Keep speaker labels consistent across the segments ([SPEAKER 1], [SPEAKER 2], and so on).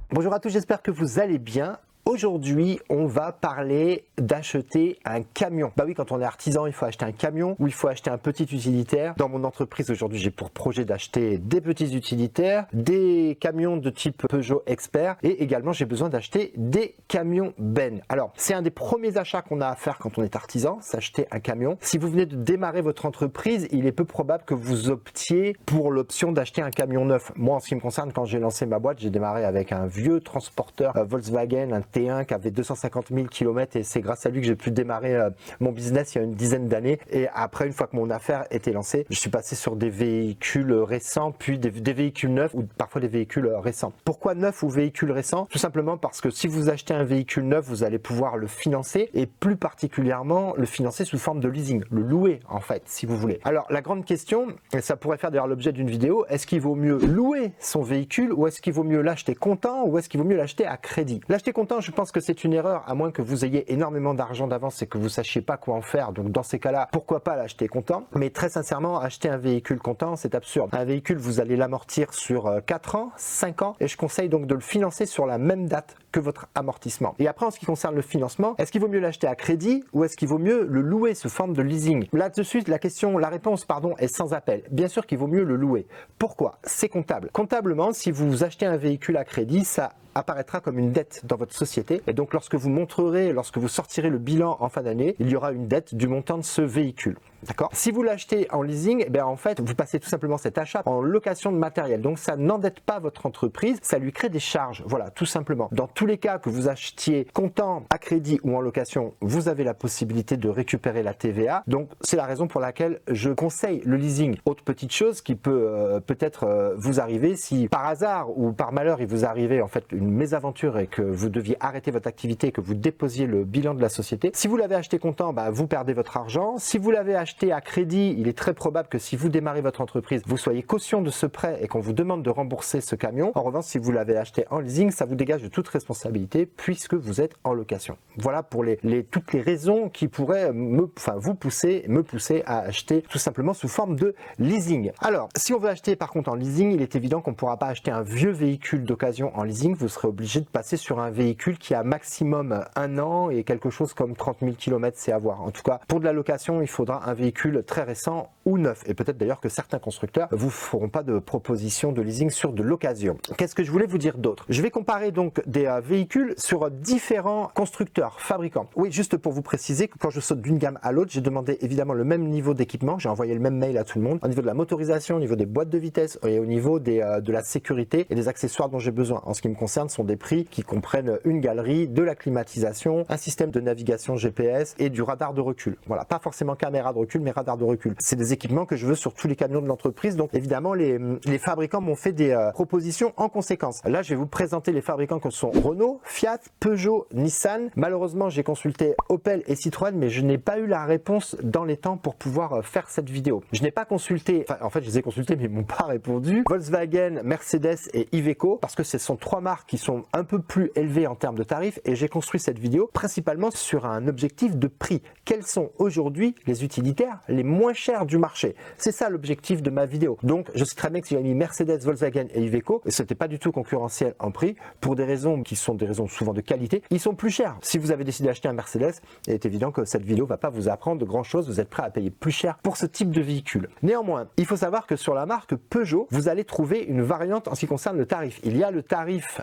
[SPEAKER 1] Bonjour à tous, j'espère que vous allez bien. Aujourd'hui, on va parler d'acheter un camion. Bah oui, quand on est artisan, il faut acheter un camion ou il faut acheter un petit utilitaire. Dans mon entreprise, aujourd'hui, j'ai pour projet d'acheter des petits utilitaires, des camions de type Peugeot Expert et également, j'ai besoin d'acheter des camions Ben. Alors, c'est un des premiers achats qu'on a à faire quand on est artisan, s'acheter un camion. Si vous venez de démarrer votre entreprise, il est peu probable que vous optiez pour l'option d'acheter un camion neuf. Moi, en ce qui me concerne, quand j'ai lancé ma boîte, j'ai démarré avec un vieux transporteur Volkswagen, un T1 qui avait 250 000 km et c'est grâce à lui que j'ai pu démarrer mon business il y a une dizaine d'années. Et après, une fois que mon affaire était lancée, je suis passé sur des véhicules récents, puis des véhicules neufs ou parfois des véhicules récents. Pourquoi neuf ou véhicules récents? Tout simplement parce que si vous achetez un véhicule neuf, vous allez pouvoir le financer et plus particulièrement le financer sous forme de leasing, le louer en fait, si vous voulez. Alors la grande question, et ça pourrait faire d'ailleurs l'objet d'une vidéo, est-ce qu'il vaut mieux louer son véhicule ou est-ce qu'il vaut mieux l'acheter comptant ou est-ce qu'il vaut mieux l'acheter à crédit? L'acheter comptant, je pense que c'est une erreur, à moins que vous ayez énormément d'argent d'avance et que vous sachiez pas quoi en faire. Donc dans ces cas-là, pourquoi pas l'acheter comptant? Mais très sincèrement, acheter un véhicule comptant, c'est absurde. Un véhicule, vous allez l'amortir sur 4 ans, 5 ans, et je conseille donc de le financer sur la même date que votre amortissement. Et après, en ce qui concerne le financement, est-ce qu'il vaut mieux l'acheter à crédit ou est-ce qu'il vaut mieux le louer sous forme de leasing? Là-dessus, la réponse est sans appel. Bien sûr qu'il vaut mieux le louer. Pourquoi? C'est comptable. Comptablement, si vous achetez un véhicule à crédit, ça apparaîtra comme une dette dans votre société et donc lorsque vous sortirez le bilan en fin d'année, il y aura une dette du montant de ce véhicule. D'accord? Si vous l'achetez en leasing, en fait, vous passez tout simplement cet achat en location de matériel. Donc ça n'endette pas votre entreprise, ça lui crée des charges. Voilà, tout simplement. Dans tous les cas que vous achetiez comptant, à crédit ou en location, vous avez la possibilité de récupérer la TVA. Donc c'est la raison pour laquelle je conseille le leasing. Autre petite chose qui peut peut-être vous arriver si par hasard ou par malheur il vous arrivait en fait une mésaventure et que vous deviez arrêter votre activité et que vous déposiez le bilan de la société. Si vous l'avez acheté comptant, vous perdez votre argent. Si vous l'avez acheté à crédit, il est très probable que si vous démarrez votre entreprise, vous soyez caution de ce prêt et qu'on vous demande de rembourser ce camion. En revanche, si vous l'avez acheté en leasing, ça vous dégage de toute responsabilité puisque vous êtes en location. Voilà pour toutes les raisons qui pourraient me pousser à acheter tout simplement sous forme de leasing. Alors, si on veut acheter par contre en leasing, il est évident qu'on ne pourra pas acheter un vieux véhicule d'occasion en leasing. Vous serez obligé de passer sur un véhicule qui a maximum 1 an et quelque chose comme 30 000 km, c'est à voir. En tout cas, pour de la location, il faudra un véhicule très récent ou neuf. Et peut-être d'ailleurs que certains constructeurs vous feront pas de proposition de leasing sur de l'occasion. Qu'est-ce que je voulais vous dire d'autre? Je vais comparer donc des véhicules sur différents constructeurs, fabricants. Oui, juste pour vous préciser que quand je saute d'une gamme à l'autre, j'ai demandé évidemment le même niveau d'équipement. J'ai envoyé le même mail à tout le monde au niveau de la motorisation, au niveau des boîtes de vitesse et au niveau de la sécurité et des accessoires dont j'ai besoin. En ce qui me concerne, sont des prix qui comprennent une galerie, de la climatisation, un système de navigation GPS et du radar de recul. Voilà, pas forcément caméra de recul, mais radar de recul. C'est des équipements que je veux sur tous les camions de l'entreprise. Donc évidemment, les fabricants m'ont fait des propositions en conséquence. Là, je vais vous présenter les fabricants que sont Renault, Fiat, Peugeot, Nissan. Malheureusement, j'ai consulté Opel et Citroën, mais je n'ai pas eu la réponse dans les temps pour pouvoir faire cette vidéo. Je n'ai pas consulté, en fait, je les ai consultés, mais ils m'ont pas répondu. Volkswagen, Mercedes et Iveco, parce que ce sont 3 marques qui sont un peu plus élevées en termes de tarifs et j'ai construit cette vidéo principalement sur un objectif de prix. Quels sont aujourd'hui les utilitaires les moins chers du marché? C'est ça l'objectif de ma vidéo. Donc je sais très bien que si j'avais mis Mercedes, Volkswagen et Iveco, et c'était pas du tout concurrentiel en prix, pour des raisons qui sont des raisons souvent de qualité, ils sont plus chers. Si vous avez décidé d'acheter un Mercedes, il est évident que cette vidéo va pas vous apprendre de grand chose, vous êtes prêt à payer plus cher pour ce type de véhicule. Néanmoins, il faut savoir que sur la marque Peugeot, vous allez trouver une variante en ce qui concerne le tarif. Il y a le tarif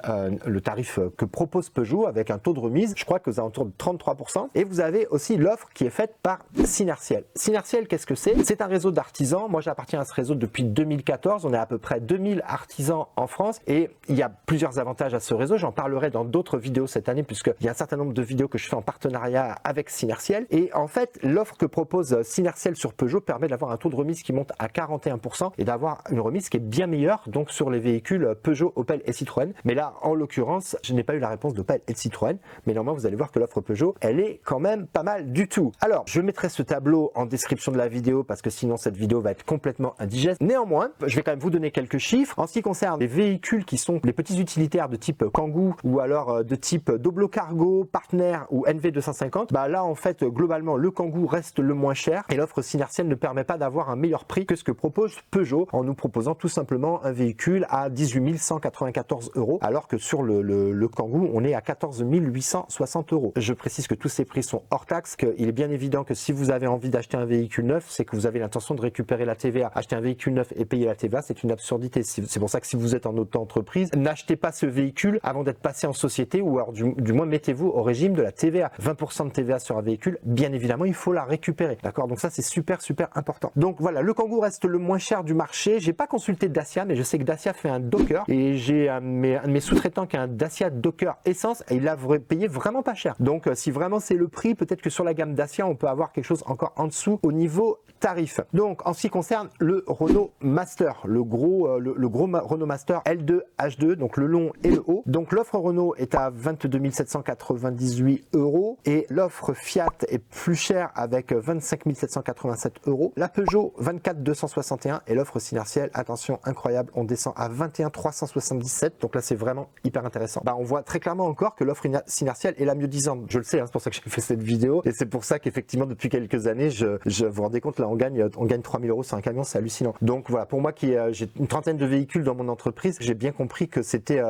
[SPEAKER 1] que propose Peugeot avec un taux de remise, je crois que aux alentours de 33%, et vous avez aussi l'offre qui est faite par Synertiel. Synertiel, qu'est-ce que c'est? C'est un réseau d'artisans. Moi, j'appartiens à ce réseau depuis 2014. On est à peu près 2000 artisans en France et il y a plusieurs avantages à ce réseau. J'en parlerai dans d'autres vidéos cette année puisqu'il y a un certain nombre de vidéos que je fais en partenariat avec Synertiel. Et en fait, l'offre que propose Synertiel sur Peugeot permet d'avoir un taux de remise qui monte à 41% et d'avoir une remise qui est bien meilleure donc sur les véhicules Peugeot, Opel et Citroën. Mais là, en l'occurrence, je n'ai pas eu la réponse d'Opel et de Citroën. Mais normalement, vous allez voir que l'offre Peugeot, elle est quand même pas mal du tout. Alors, je mettrai ce tableau en description de la vidéo parce que sinon cette vidéo va être complètement indigeste. Néanmoins, je vais quand même vous donner quelques chiffres. En ce qui concerne les véhicules qui sont les petits utilitaires de type Kangoo ou alors de type Doblo Cargo, Partner ou NV250, bah là en fait globalement le Kangoo reste le moins cher et l'offre Synertiel ne permet pas d'avoir un meilleur prix que ce que propose Peugeot en nous proposant tout simplement un véhicule à 18 194 €, alors que sur le Kangoo on est à 14 860 €. Je précise que tous ces prix sont hors taxe, qu'il est bien évident que si vous avez envie d'acheter un véhicule neuf, c'est que vous avez l'intention de récupérer la TVA. Acheter un véhicule neuf et payer la TVA, c'est une absurdité. C'est pour ça que si vous êtes en auto-entreprise, n'achetez pas ce véhicule avant d'être passé en société, ou alors du moins mettez-vous au régime de la TVA. 20% de TVA sur un véhicule, bien évidemment, il faut la récupérer. D'accord? Donc ça, c'est super important. Donc voilà, le Kangoo reste le moins cher du marché. J'ai pas consulté Dacia, mais je sais que Dacia fait un Docker et j'ai un de mes sous-traitants qui a un Dacia Docker Essence et il l'a payé vraiment pas cher. Donc si vraiment c'est le prix, peut-être que sur la gamme Dacia, on peut avoir quelque chose encore en dessous au niveau tarif. Donc en ce qui concerne le Renault Master, le gros Renault Master L2 H2, donc le long et le haut. Donc l'offre Renault est à 22 798 € et l'offre Fiat est plus chère avec 25 787 €. La Peugeot 24 261 et l'offre Synertiel, attention incroyable, on descend à 21 377. Donc là c'est vraiment hyper intéressant. Bah, on voit très clairement encore que l'offre Synertiel est la mieux disante. Je le sais, hein, c'est pour ça que j'ai fait cette vidéo et c'est pour ça qu'effectivement depuis quelques années, je vous rendez compte là on gagne 3000 € sur un camion, c'est hallucinant. Donc voilà, pour moi j'ai une trentaine de véhicules dans mon entreprise, j'ai bien compris que c'était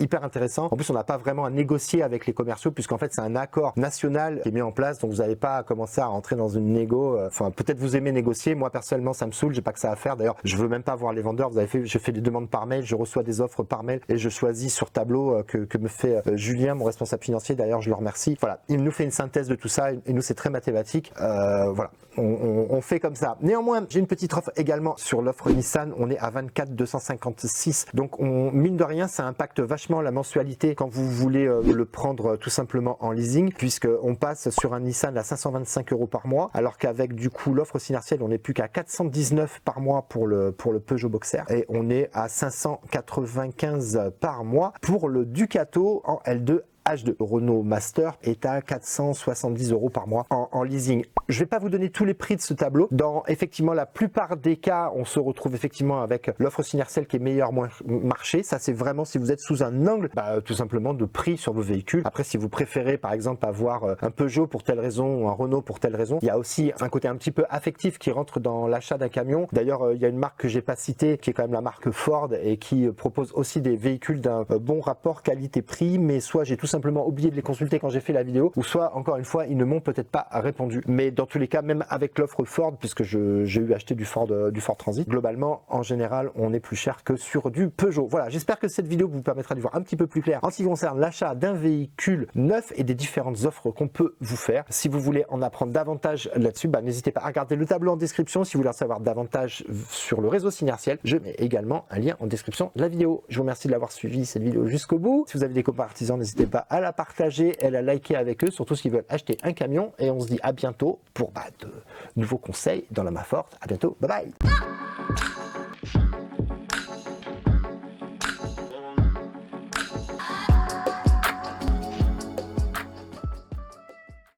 [SPEAKER 1] hyper intéressant. En plus, on n'a pas vraiment à négocier avec les commerciaux puisqu'en fait, c'est un accord national qui est mis en place. Donc, vous n'avez pas à commencer à rentrer dans une négo. Enfin, peut-être vous aimez négocier. Moi, personnellement, ça me saoule. J'ai pas que ça à faire. D'ailleurs, je veux même pas voir les vendeurs. Je fais des demandes par mail. Je reçois des offres par mail et je choisis sur tableau que me fait Julien, mon responsable financier. D'ailleurs, je le remercie. Voilà. Il nous fait une synthèse de tout ça et nous, c'est très mathématique. Voilà. On fait comme ça. Néanmoins, j'ai une petite offre également sur l'offre Nissan. On est à 24 256. Donc, mine de rien, ça impacte vachement la mensualité quand vous voulez le prendre tout simplement en leasing, puisque on passe sur un Nissan à 525 € par mois, alors qu'avec du coup l'offre Synertiel, on n'est plus qu'à 419 par mois pour le Peugeot Boxer et on est à 595 par mois pour le Ducato en L2 H2. Renault Master est à 470 € par mois en leasing. Je vais pas vous donner tous les prix de ce tableau. Dans effectivement la plupart des cas, on se retrouve effectivement avec l'offre Synertiel qui est meilleure marché. Ça, c'est vraiment si vous êtes sous un angle, tout simplement de prix sur vos véhicules. Après, si vous préférez par exemple avoir un Peugeot pour telle raison ou un Renault pour telle raison, il y a aussi un côté un petit peu affectif qui rentre dans l'achat d'un camion. D'ailleurs, il y a une marque que j'ai pas citée qui est quand même la marque Ford et qui propose aussi des véhicules d'un bon rapport qualité-prix, mais soit j'ai tout simplement oublié de les consulter quand j'ai fait la vidéo, ou soit encore une fois ils ne m'ont peut-être pas répondu. Mais dans tous les cas, même avec l'offre Ford, puisque j'ai eu acheté du Ford Transit, globalement en général on est plus cher que sur du Peugeot. Voilà, j'espère que cette vidéo vous permettra d'y voir un petit peu plus clair en ce qui concerne l'achat d'un véhicule neuf et des différentes offres qu'on peut vous faire. Si vous voulez en apprendre davantage là-dessus, n'hésitez pas à regarder le tableau en description. Si vous voulez en savoir davantage sur le réseau Synertiel, je mets également un lien en description de la vidéo. Je vous remercie de l'avoir suivi cette vidéo jusqu'au bout. Si vous avez des copains artisans, n'hésitez pas à la partager et à la liker avec eux, surtout s'ils veulent acheter un camion. Et on se dit à bientôt pour de nouveaux conseils dans la main forte. À bientôt, bye bye.